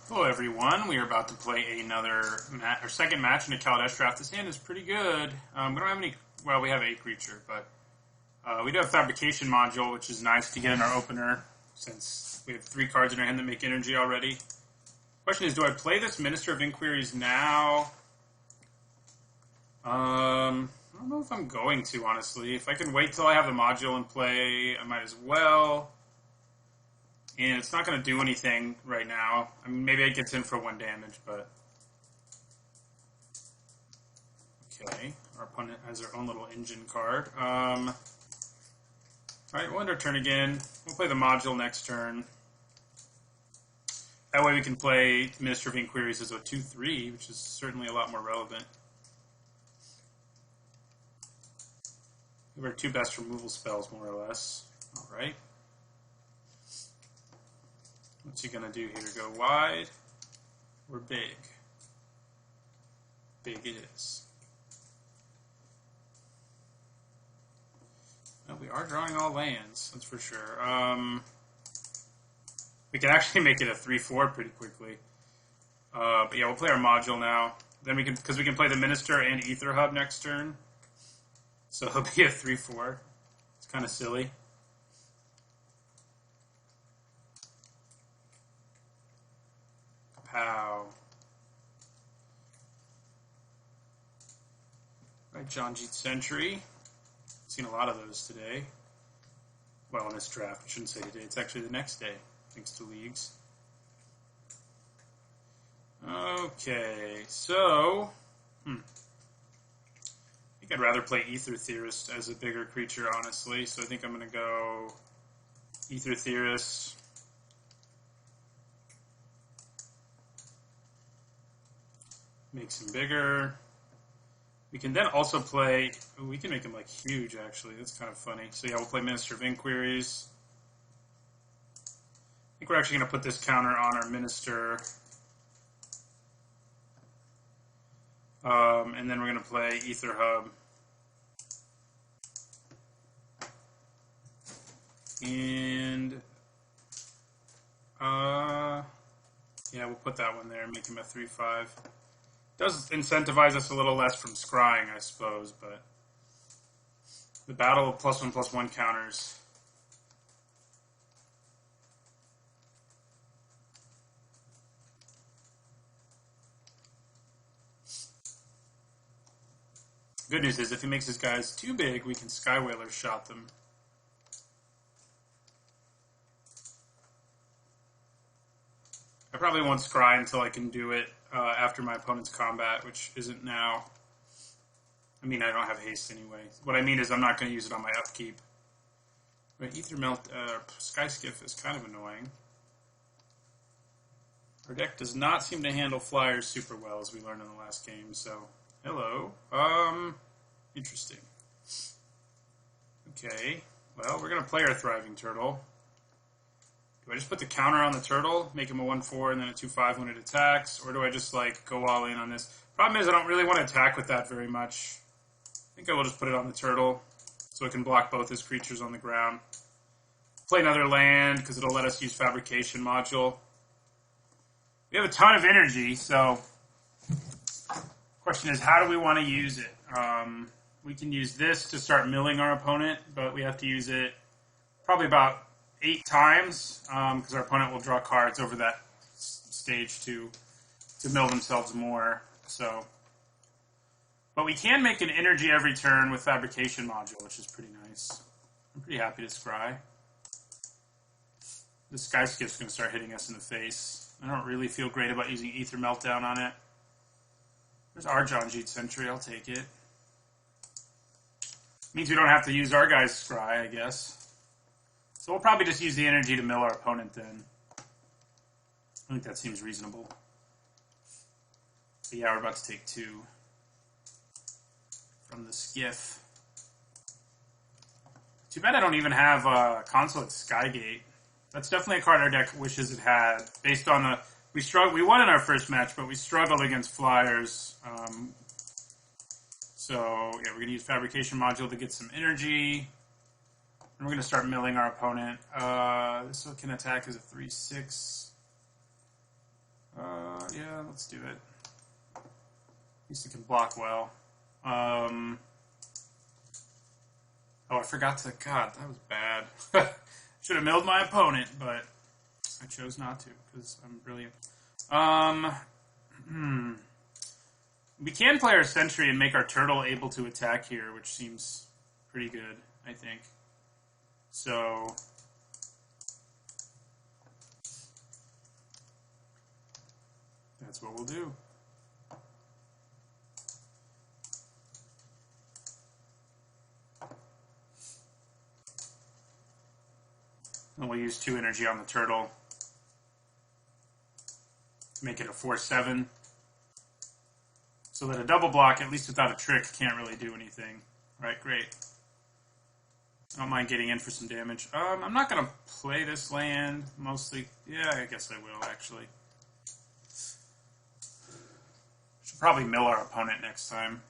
Hello everyone, we are about to play another second match in a Kaladesh draft. This hand is pretty good. We don't have any, well, we have a creature, but we do have Fabrication Module, which is nice to get in our opener, since we have 3 cards in our hand that make energy already. Question is, do I play this Minister of Inquiries now? I don't know if I'm going to, honestly. If I can wait till I have the module in play, I might as well. And it's not going to do anything right now. I mean, maybe it gets in for 1 damage, but... Okay, our opponent has their own little engine card. Alright, we'll end our turn again. We'll play the module next turn. That way we can play Minister of Inquiries as a 2-3, which is certainly a lot more relevant. We have our 2 best removal spells, more or less. Alright. What's he going to do here? Go wide or big? Big it is. Well, we are drawing all lands, that's for sure. We can actually make it a 3-4 pretty quickly. But yeah, we'll play our module now. Then we can, because we can play the Minister and Ether Hub next turn. So it'll be a 3-4. It's kind of silly. Pow. Right, Janjit Sentry. Seen a lot of those today. Well, in this draft, I shouldn't say today. It's actually the next day, thanks to leagues. Okay, so... I think I'd rather play Ether Theorist as a bigger creature, honestly. So I think I'm going to go Ether Theorist. Makes him bigger. We can then also play... we can make him, like, huge, actually. That's kind of funny. So, yeah, we'll play Minister of Inquiries. I think we're actually going to put this counter on our Minister. And then we're going to play Ether Hub. And... yeah, we'll put that one there and make him a 3-5. Does incentivize us a little less from scrying, I suppose, but the battle of +1/+1 counters. Good news is, if he makes his guys too big, we can Skywhaler shot them. I probably won't scry until I can do it after my opponent's combat, which isn't now. I mean, I don't have haste anyway. What I mean is I'm not going to use it on my upkeep. But Sky Skiff is kind of annoying. Our deck does not seem to handle flyers super well, as we learned in the last game, so... Hello. Interesting. Okay, well, we're going to play our Thriving Turtle. Do I just put the counter on the turtle, make him a 1-4 and then a 2-5 when it attacks, or do I just like go all in on this? Problem is I don't really want to attack with that very much. I think I will just put it on the turtle so it can block both his creatures on the ground. Play another land because it'll let us use Fabrication Module. We have a ton of energy, so question is, how do we want to use it? We can use this to start milling our opponent, but we have to use it probably about 8 times, because our opponent will draw cards over that stage to mill themselves more. So, but we can make an energy every turn with Fabrication Module, which is pretty nice. I'm pretty happy to scry. This Sky Skiff's going to start hitting us in the face. I don't really feel great about using Ether Meltdown on it. There's our Janjit Sentry, I'll take it. Means we don't have to use our guy's scry, I guess. So we'll probably just use the energy to mill our opponent then. I think that seems reasonable. So yeah, we're about to take 2 from the Skiff. Too bad I don't even have Consulate Skygate. That's definitely a card our deck wishes it had. Based on the... We won in our first match, but we struggled against flyers. So yeah, we're going to use Fabrication Module to get some energy. And we're going to start milling our opponent. This one can attack as a 3/6. let's do it. At least it can block well. Oh, I forgot to... God, that was bad. Should have milled my opponent, but I chose not to because I'm brilliant. We can play our sentry and make our turtle able to attack here, which seems pretty good, I think. So... that's what we'll do. And we'll use 2 energy on the turtle. Make it a 4/7. So that a double block, at least without a trick, can't really do anything. Right, great. I don't mind getting in for some damage. I'm not going to play this land, mostly. Yeah, I guess I will, actually. Should probably mill our opponent next time.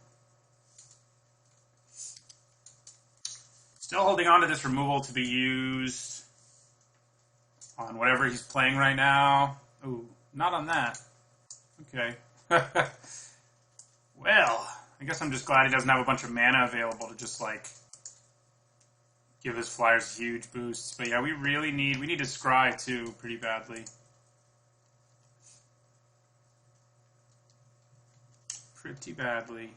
Still holding on to this removal to be used on whatever he's playing right now. Ooh, not on that. Okay. Well, I guess I'm just glad he doesn't have a bunch of mana available to just, like, give his flyers huge boosts. But yeah, we need to scry, too, pretty badly. Pretty badly.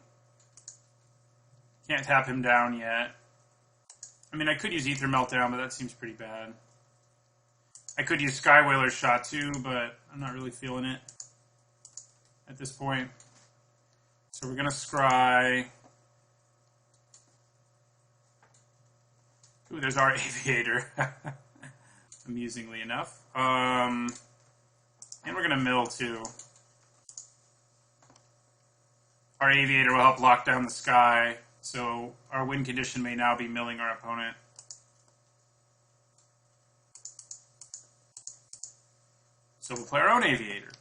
Can't tap him down yet. I mean, I could use Ether Meltdown, but that seems pretty bad. I could use Sky Whaler's Shot too, but I'm not really feeling it at this point. So we're going to scry. Ooh, there's our Aviator. Amusingly enough. And we're going to mill too. Our Aviator will help lock down the sky, so our win condition may now be milling our opponent. So we'll play our own Aviator.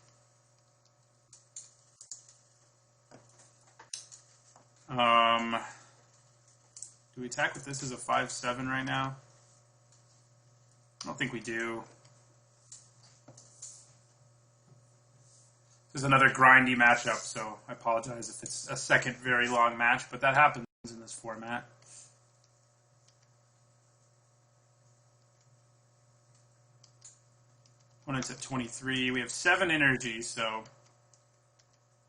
Do we attack with this as a 5/7 right now? I don't think we do. This is another grindy matchup, so I apologize if it's a second very long match, but that happens in this format. Opponent's at 23. We have 7 energy, so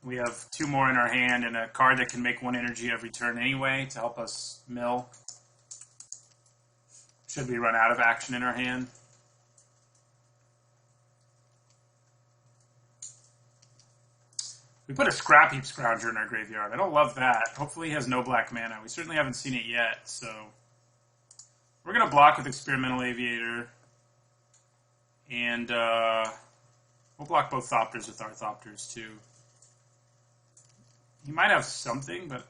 we have 2 more in our hand and a card that can make 1 energy every turn anyway to help us mill. Should we run out of action in our hand? We put a Scrap Heap Scrounger in our graveyard. I don't love that. Hopefully he has no black mana. We certainly haven't seen it yet, so we're going to block with Experimental Aviator. And we'll block both Thopters with our Thopters, too. He might have something, but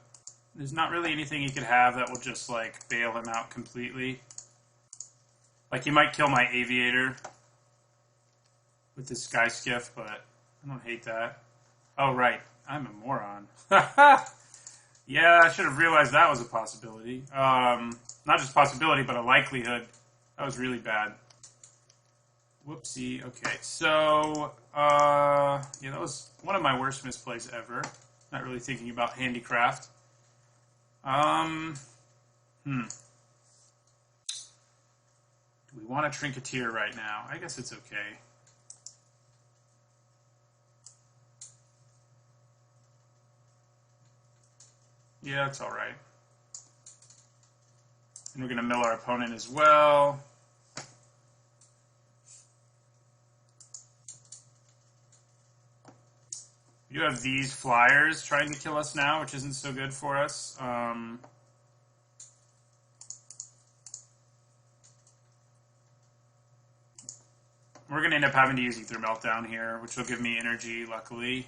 there's not really anything he could have that will just, like, bail him out completely. Like, he might kill my Aviator with this Sky Skiff, but I don't hate that. Oh, right. I'm a moron. Yeah, I should have realized that was a possibility. Not just a possibility, but a likelihood. That was really bad. Whoopsie. Okay, so, yeah, that was one of my worst misplays ever. Not really thinking about handicraft. Do we want a Trinketeer right now? I guess it's okay. Yeah, it's alright. And we're going to mill our opponent as well. We do have these flyers trying to kill us now, which isn't so good for us. We're going to end up having to use Ether Meltdown here, which will give me energy, luckily.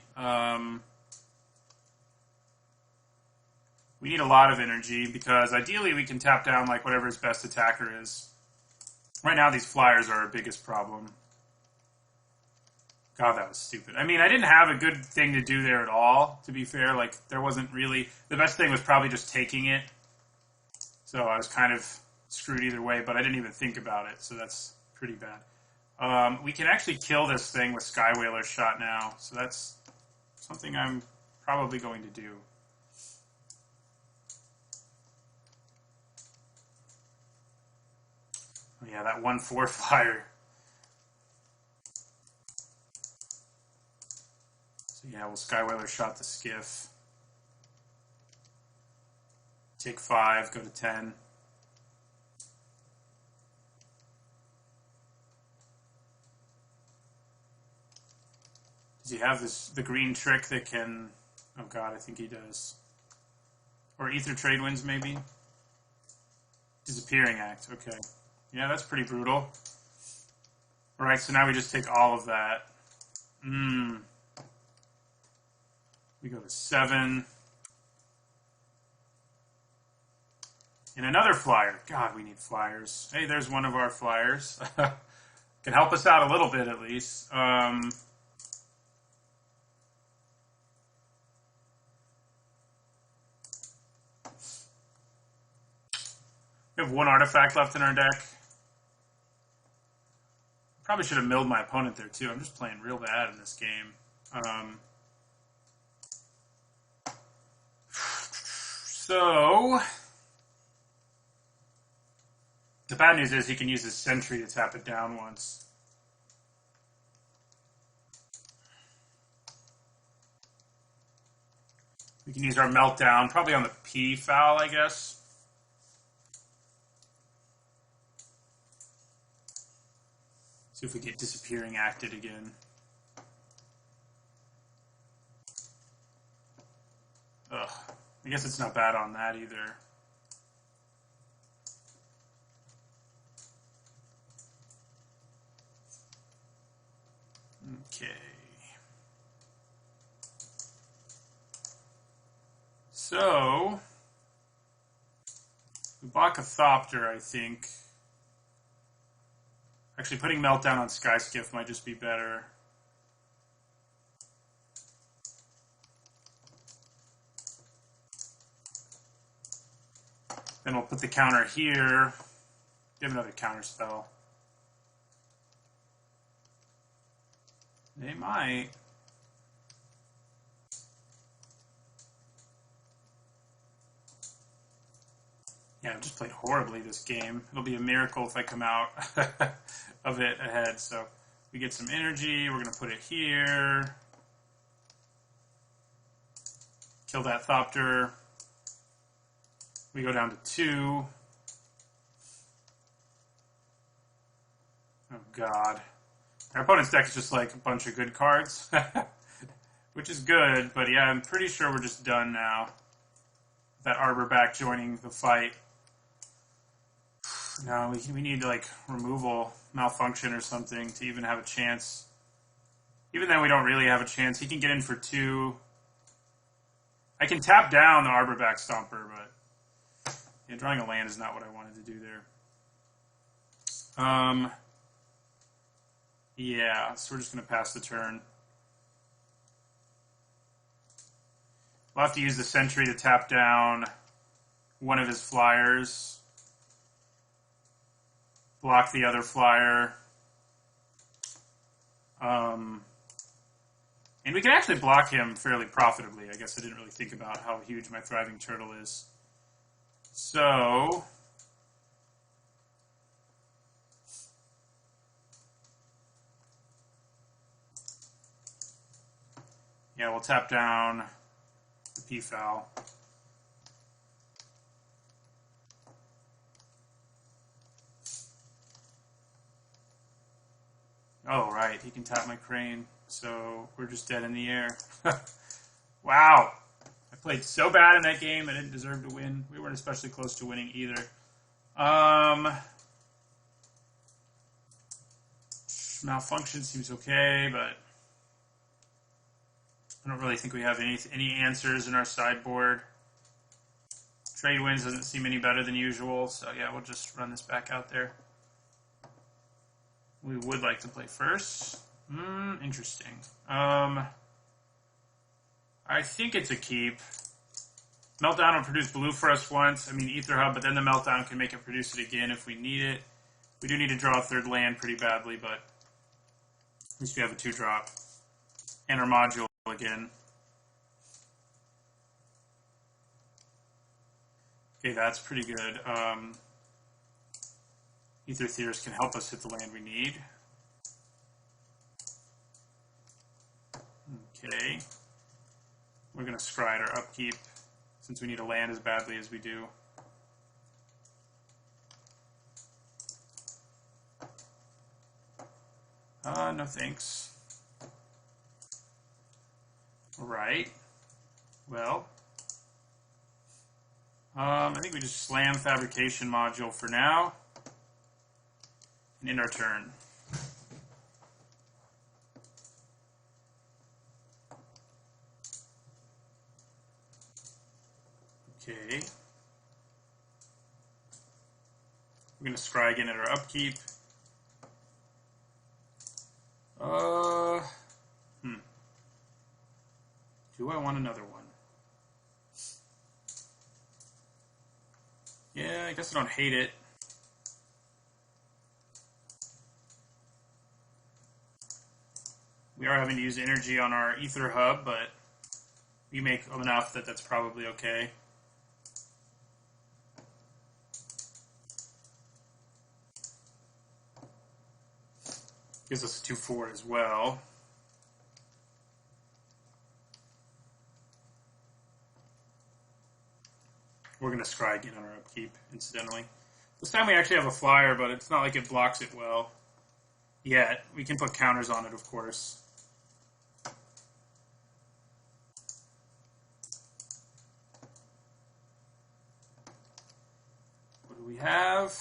We need a lot of energy because ideally we can tap down like whatever his best attacker is. Right now these flyers are our biggest problem. God, that was stupid. I mean, I didn't have a good thing to do there at all, to be fair. Like, there wasn't really... The best thing was probably just taking it. So I was kind of screwed either way, but I didn't even think about it, so that's pretty bad. We can actually kill this thing with Sky Whaler's Shot now, so that's something I'm probably going to do. Oh yeah, that 1/4 flyer. So yeah, we'll Skywhaler shot the skiff. Take 5, go to 10. Does he have the green trick that can... Oh god, I think he does. Or Ether Trade Winds, maybe? Disappearing Act, okay. Yeah, that's pretty brutal. Alright, so now we just take all of that. We go to 7. And another flyer. God, we need flyers. Hey, there's one of our flyers. Can help us out a little bit, at least. We have 1 artifact left in our deck. Probably should have milled my opponent there, too. I'm just playing real bad in this game. So... The bad news is he can use his Sentry to tap it down once. We can use our Meltdown, probably on the P foul, I guess. See if we get Disappearing Acted again. Ugh. I guess it's not bad on that either. Okay. So, we block a Thopter, I think. Actually, putting Meltdown on Skyskiff might just be better. Then we'll put the counter here. Give another counter spell. They might. Yeah, I've just played horribly this game. It'll be a miracle if I come out of it ahead. So we get some energy. We're going to put it here. Kill that Thopter. We go down to 2. Oh, God. Our opponent's deck is just like a bunch of good cards, which is good, but yeah, I'm pretty sure we're just done now. That Arborback joining the fight. No, we need like removal, malfunction or something to even have a chance. Even then we don't really have a chance. He can get in for 2. I can tap down the Arborback Stomper, but yeah, drawing a land is not what I wanted to do there. Yeah, so we're just going to pass the turn. We'll have to use the Sentry to tap down one of his flyers. Block the other flyer. And we can actually block him fairly profitably. I guess I didn't really think about how huge my Thriving Turtle is. So... yeah, we'll tap down the P-foul. Oh, right, he can tap my Crane, so we're just dead in the air. Wow, I played so bad in that game, I didn't deserve to win. We weren't especially close to winning either. Malfunction seems okay, but I don't really think we have any answers in our sideboard. Trade Winds doesn't seem any better than usual, so yeah, we'll just run this back out there. We would like to play first. Interesting. I think it's a keep. Meltdown will produce blue for us once. I mean, Ether Hub, but then the Meltdown can make it produce it again if we need it. We do need to draw a 3rd land pretty badly, but at least we have a 2-drop. And our module again. Okay, that's pretty good. Ether Theorist can help us hit the land we need. Okay. We're going to scry our upkeep since we need a land as badly as we do. No thanks. Alright. Well, I think we just slam Fabrication Module for now. And end our turn. Okay. We're going to scry again at our upkeep. Do I want another one? Yeah, I guess I don't hate it. We are having to use energy on our Ether Hub, but we make enough that that's probably okay. Gives us a 2/4 as well. We're going to scry again on our upkeep, incidentally. This time we actually have a flyer, but it's not like it blocks it well yet. We can put counters on it, of course. What do we have?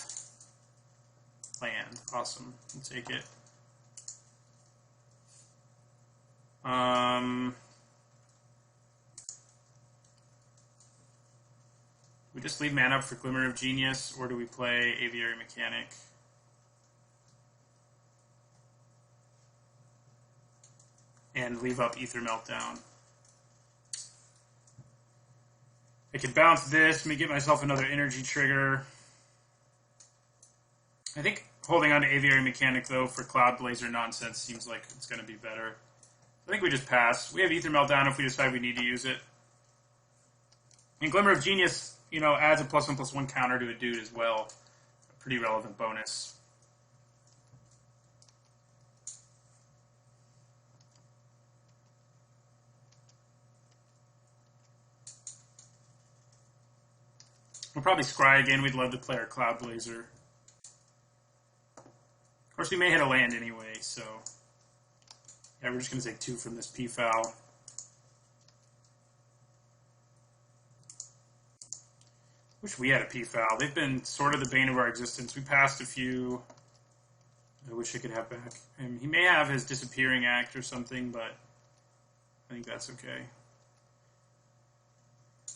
Land. Awesome. We'll take it. We just leave mana up for Glimmer of Genius, or do we play Aviary Mechanic? And leave up Ether Meltdown. I could bounce this, me get myself another energy trigger. I think holding on to Aviary Mechanic, though, for Cloud Blazer nonsense seems like it's going to be better. I think we just pass. We have Ether Meltdown if we decide we need to use it. And Glimmer of Genius, you know, adds a +1/+1 counter to a dude as well. A pretty relevant bonus. We'll probably scry again. We'd love to play our Cloud Blazer. Of course, we may hit a land anyway, so... Yeah, we're just going to take 2 from this P-Foul. Wish we had a P-Foul. They've been sort of the bane of our existence. We passed a few. I wish I could have back. And he may have his Disappearing Act or something, but I think that's okay.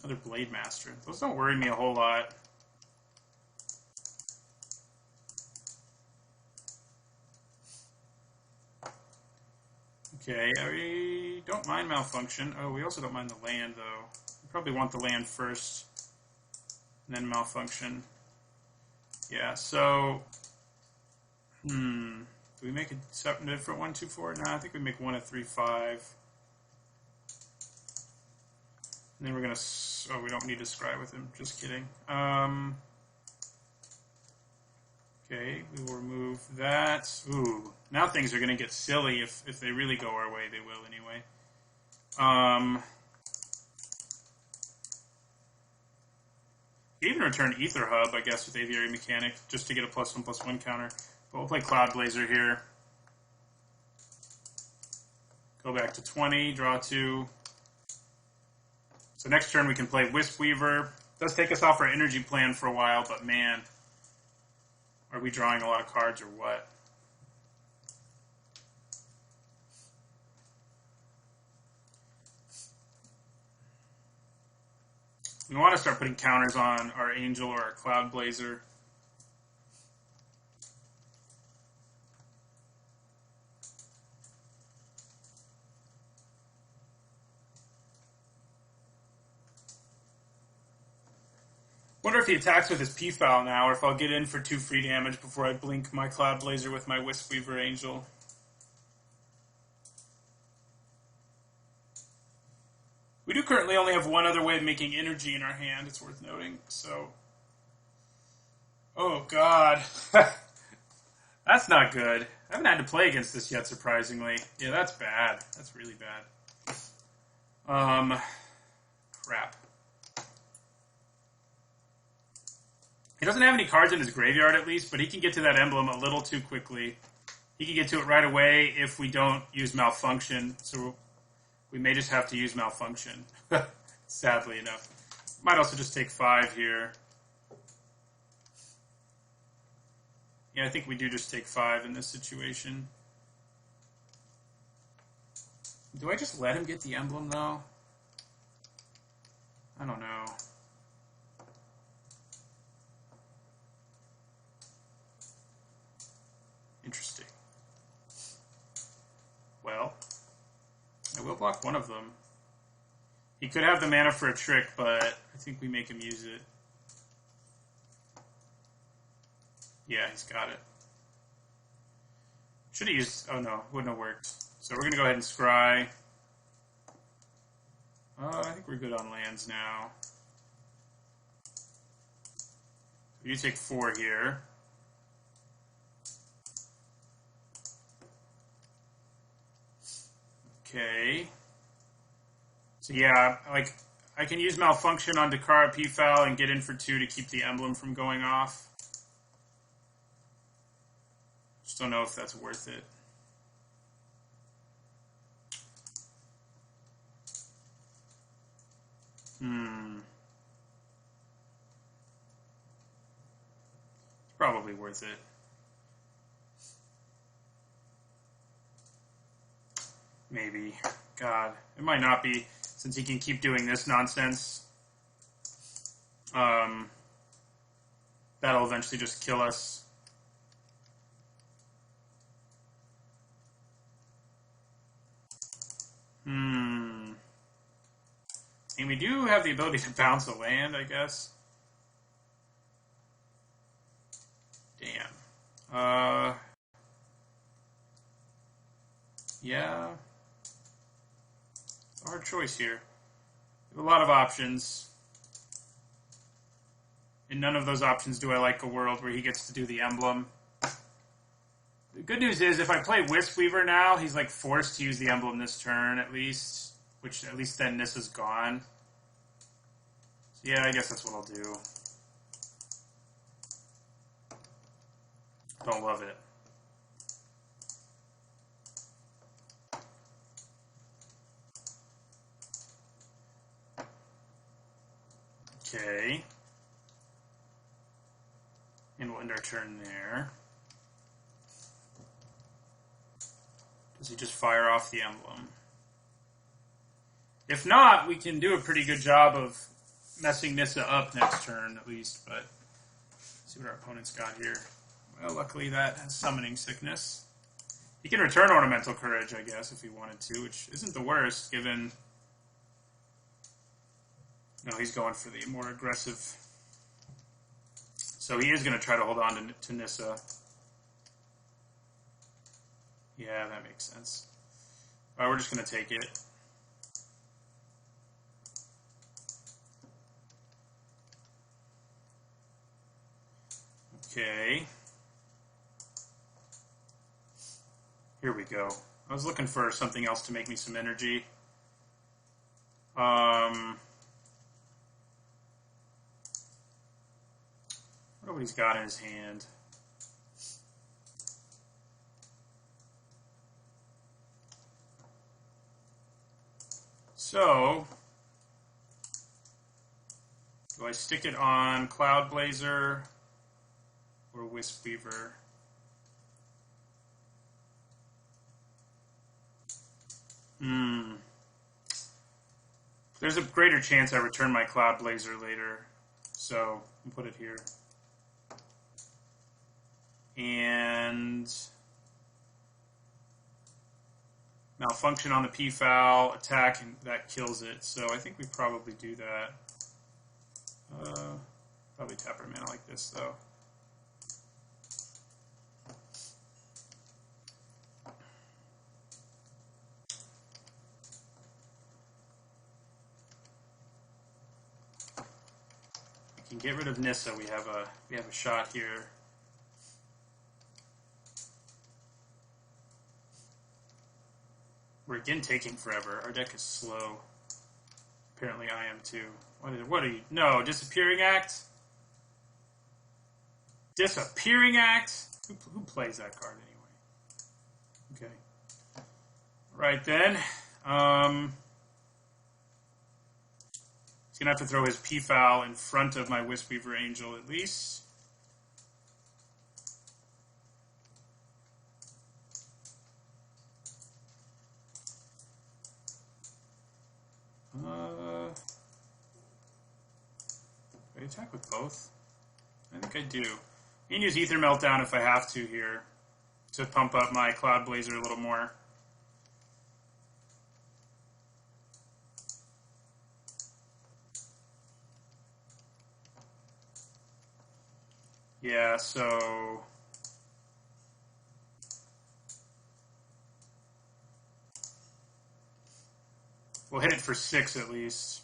Another Blade Master. Those don't worry me a whole lot. Okay, we don't mind Malfunction. Oh, we also don't mind the land, though. We probably want the land first, and then Malfunction. Yeah, so... Do we make it something different? 1, 2, 4? No, I think we make 1 at 3, 5. And then we're going to... Oh, we don't need to scry with him. Just kidding. Okay, we will remove that. Ooh, now things are going to get silly. If they really go our way, they will anyway. Even return Ether Hub, I guess, with Aviary Mechanic, just to get a +1/+1 counter. But we'll play Cloud Blazer here. Go back to 20, draw 2. So next turn we can play Wisp Weaver. Does take us off our energy plan for a while, but man... Are we drawing a lot of cards or what? We want to start putting counters on our Angel or our Cloud Blazer. Wonder if he attacks with his P-Foul now, or if I'll get in for 2 free damage before I blink my Cloud Blazer with my Wisp Weaver Angel. We do currently only have one other way of making energy in our hand, it's worth noting. So, oh god. That's not good. I haven't had to play against this yet, surprisingly. Yeah, that's bad. That's really bad. Crap. He doesn't have any cards in his graveyard, at least, but he can get to that emblem a little too quickly. He can get to it right away if we don't use Malfunction, so we may just have to use Malfunction, sadly enough. Might also just take 5 here. Yeah, I think we do just take 5 in this situation. Do I just let him get the emblem, though? I don't know. Interesting. Well, I will block one of them. He could have the mana for a trick, but I think we make him use it. Yeah, he's got it. Should have used... Oh no, wouldn't have worked. So we're going to go ahead and scry. I think we're good on lands now. You take 4 here. Okay. So yeah, like I can use Malfunction on Dakara P-Foul and get in for 2 to keep the emblem from going off. Just don't know if that's worth it. It's probably worth it. Maybe. God, it might not be, since he can keep doing this nonsense. That'll eventually just kill us. And we do have the ability to bounce a land, I guess. Damn. Yeah. It's a hard choice here. We have a lot of options. And none of those options do I like a world where he gets to do the emblem. The good news is, if I play Wisp-Weaver now, he's like forced to use the emblem this turn, at least. Which, at least then Nissa's gone. So yeah, I guess that's what I'll do. Don't love it. Okay. And we'll end our turn there. Does he just fire off the emblem? If not, we can do a pretty good job of messing Nissa up next turn, at least. But let's see what our opponent's got here. Well, luckily that has Summoning Sickness. He can return Ornamental Courage, I guess, if he wanted to, which isn't the worst, given... No, he's going for the more aggressive... So he is going to try to hold on to Nissa. Yeah, that makes sense. Alright, we're just going to take it. Okay. Here we go. I was looking for something else to make me some energy. I wonder what he's got in his hand. So, do I stick it on Cloud Blazer or Wisp-Weaver? There's a greater chance I return my Cloud Blazer later, so I'll put it here. And Malfunction on the P-Foul, attack, and that kills it. So I think we probably do that. Probably tap our mana like this, though. we can get rid of Nissa, we have a shot here. We're again taking forever. Our deck is slow. Apparently I am too. What are you? No, Disappearing Act? Disappearing Act? Who plays that card anyway? Okay. Right then. He's going to have to throw his Peafowl in front of my Wisp-Weaver Angel at least. Do I attack with both? I think I do. I can use Ether Meltdown if I have to here to pump up my Cloud Blazer a little more. Yeah, so we'll hit it for 6 at least.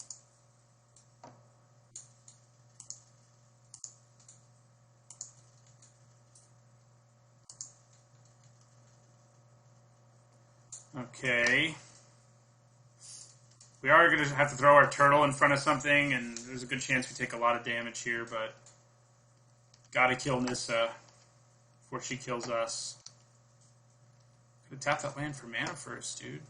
Okay. We are going to have to throw our turtle in front of something, and there's a good chance we take a lot of damage here, but gotta kill Nissa before she kills us. Could have tapped that land for mana first, dude.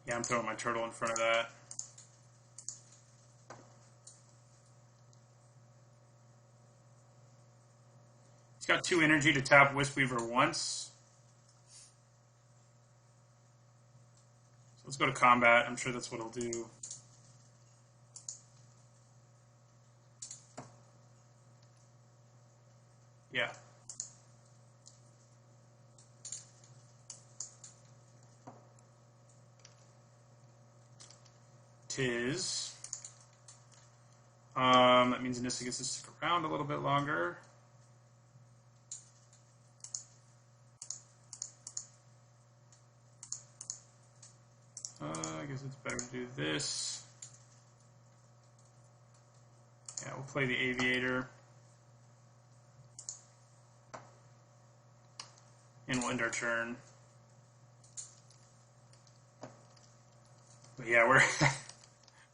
Yeah, I'm throwing my turtle in front of that. He's got 2 energy to tap Wisp-Weaver once. So let's go to combat. I'm sure that's what he'll do. Yeah. Tis. That means Nissa gets to stick around a little bit longer. I guess it's better to do this. Yeah, we'll play the Aviator. And we'll end our turn. But yeah,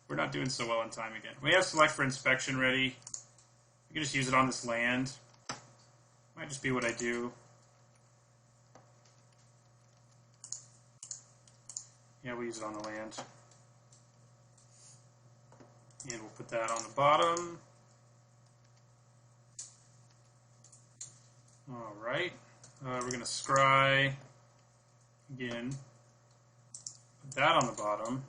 we're not doing so well on time again. We have Select for Inspection ready. We can just use it on this land. Might just be what I do. Yeah, we'll use it on the land. And we'll put that on the bottom. Alright. We're going to scry again. Put that on the bottom.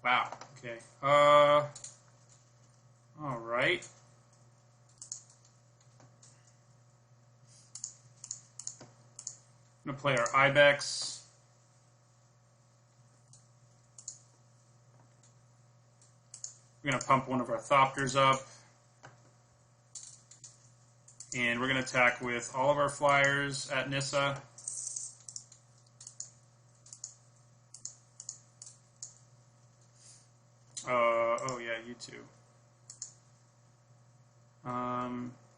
Wow. Okay. Alright. I'm going to play our Ibex. We're going to pump one of our Thopters up. And we're going to attack with all of our flyers at Nissa. Oh yeah, you too.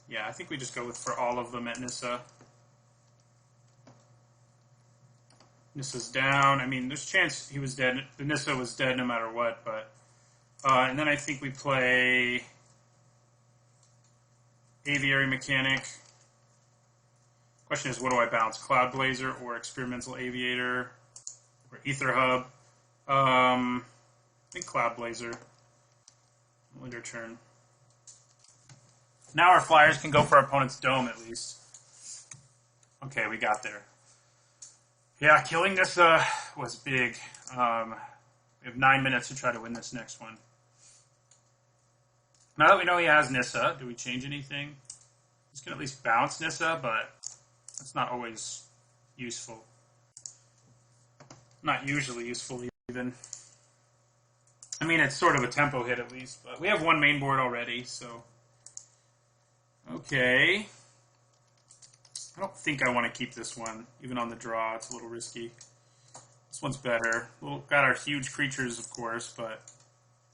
Yeah, I think we just go with for all of them at Nissa. Nissa's down. I mean, there's a chance he was dead. The Nissa was dead no matter what, but and then I think we play Aviary Mechanic. Question is, what do I bounce? Cloud Blazer or Experimental Aviator or Ether Hub? I think Cloud Blazer. We'll end our turn. Now our flyers can go for our opponent's dome at least. Okay, we got there. Yeah, killing this was big. We have 9 minutes to try to win this next one. Now that we know he has Nissa, do we change anything? He's going to at least bounce Nissa, but that's not always useful. Not usually useful even. I mean, it's sort of a tempo hit at least, but we have one main board already, so. Okay. I don't think I want to keep this one, even on the draw. It's a little risky. This one's better. Got our huge creatures, of course, but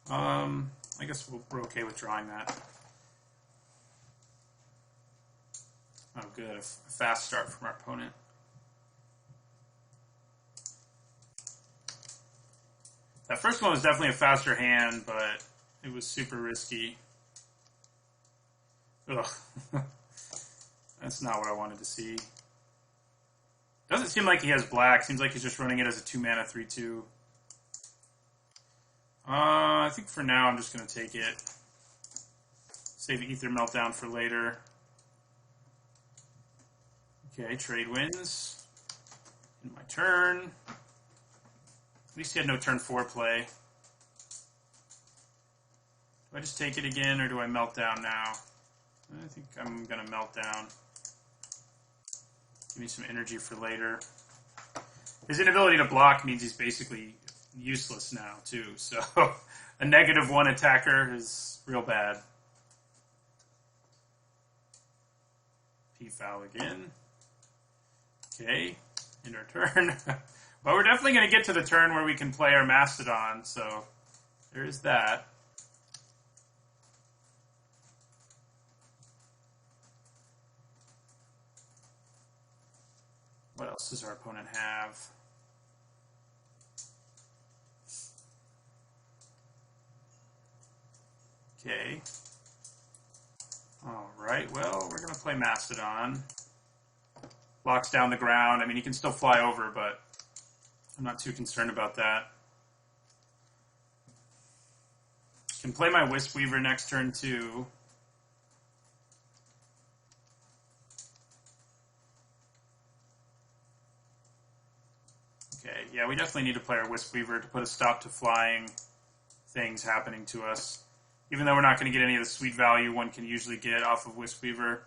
I guess we're okay with drawing that. Oh, good. A fast start from our opponent. That first one was definitely a faster hand, but it was super risky. Ugh. That's not what I wanted to see. Doesn't seem like he has black. Seems like he's just running it as a 2-mana 3/2. I think for now I'm just going to take it. Save the Ether Meltdown for later. Okay, trade wins. In my turn. At least he had no turn 4 play. Do I just take it again, or do I melt down now? I think I'm going to melt down. Give me some energy for later. His inability to block means he's basically useless now, too. So a -1 attacker is real bad. P-foul again. Okay, end our turn. Well, we're definitely going to get to the turn where we can play our Mastodon, so there is that. What else does our opponent have? Okay. All right, well, we're going to play Mastodon. Blocks down the ground. I mean, he can still fly over, but I'm not too concerned about that. Can play my Wisp Weaver next turn, too. Okay, yeah, we definitely need to play our Wisp Weaver to put a stop to flying things happening to us. Even though we're not going to get any of the sweet value one can usually get off of Wisp Weaver.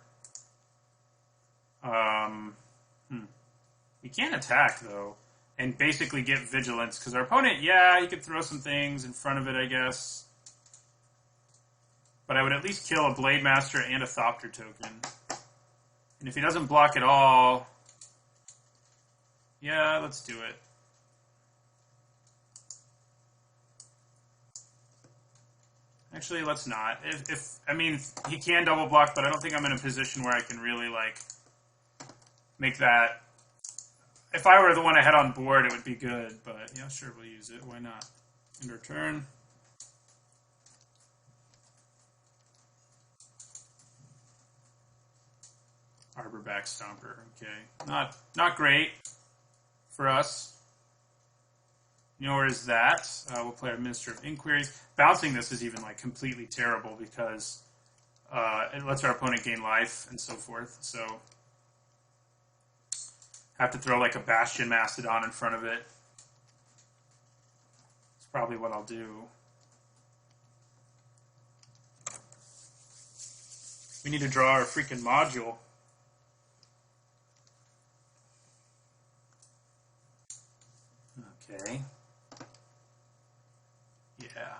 We can't attack, though, and basically get Vigilance, because our opponent, yeah, he could throw some things in front of it, I guess. But I would at least kill a Blade Master and a Thopter token. And if he doesn't block at all, yeah, let's do it. Actually, let's not. I mean, he can double block, but I don't think I'm in a position where I can really, like, make that. If I were the one ahead on board, it would be good, but yeah, sure, we'll use it. Why not? End our turn. Arborback Stomper, okay. Not great for us. Nor is that. We'll play our Minister of Inquiries. Bouncing this is even like completely terrible because it lets our opponent gain life and so forth. So have to throw like a Bastion Mastodon in front of it. That's probably what I'll do. We need to draw our freaking module. Okay. Yeah.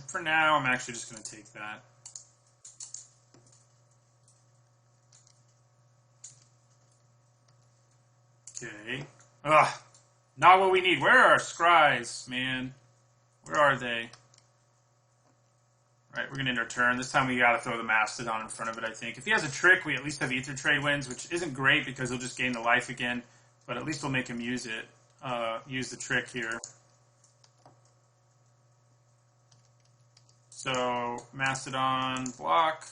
For now, I'm actually just going to take that. Okay. Ugh. Not what we need. Where are our scries, man? Where are they? Right, we're going to end our turn. This time we got to throw the Mastodon in front of it, I think. If he has a trick, we at least have Ether Trade wins, which isn't great because he'll just gain the life again, but at least we'll make him use it. Use the trick here. So, Mastodon, block.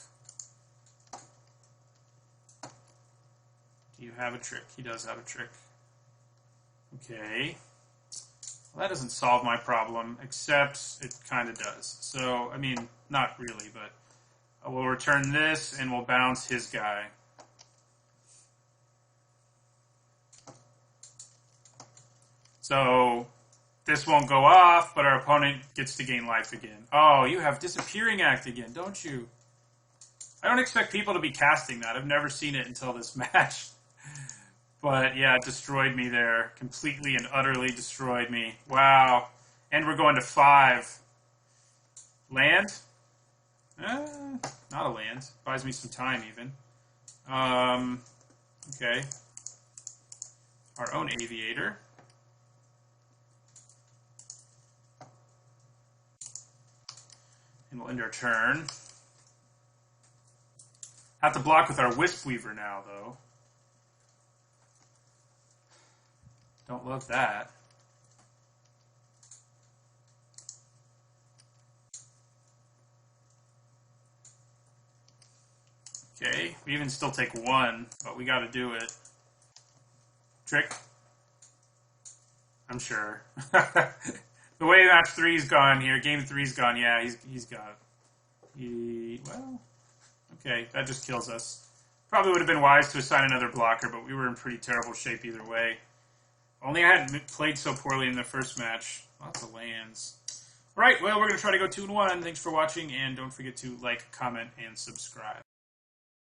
Do you have a trick? He does have a trick. Okay. Well, that doesn't solve my problem, except it kind of does. So, I mean, not really, but we'll return this and we'll bounce his guy. So, this won't go off, but our opponent gets to gain life again. Oh, you have Disappearing Act again, don't you? I don't expect people to be casting that. I've never seen it until this match. But, yeah, it destroyed me there. Completely and utterly destroyed me. Wow. And we're going to 5. Land? Not a land. Buys me some time, even. Okay. Our own aviator. And we'll end our turn. Have to block with our Wisp Weaver now, though. Don't love that. Okay, we even still take one, but we got to do it. Trick. I'm sure. The way match 3's gone here, game 3's gone. Yeah, he's got it. Well, okay, that just kills us. Probably would have been wise to assign another blocker, but we were in pretty terrible shape either way. Only I hadn't played so poorly in the first match. Lots of lands. All right, well, we're going to try to go 2-1. Thanks for watching, and don't forget to like, comment, and subscribe.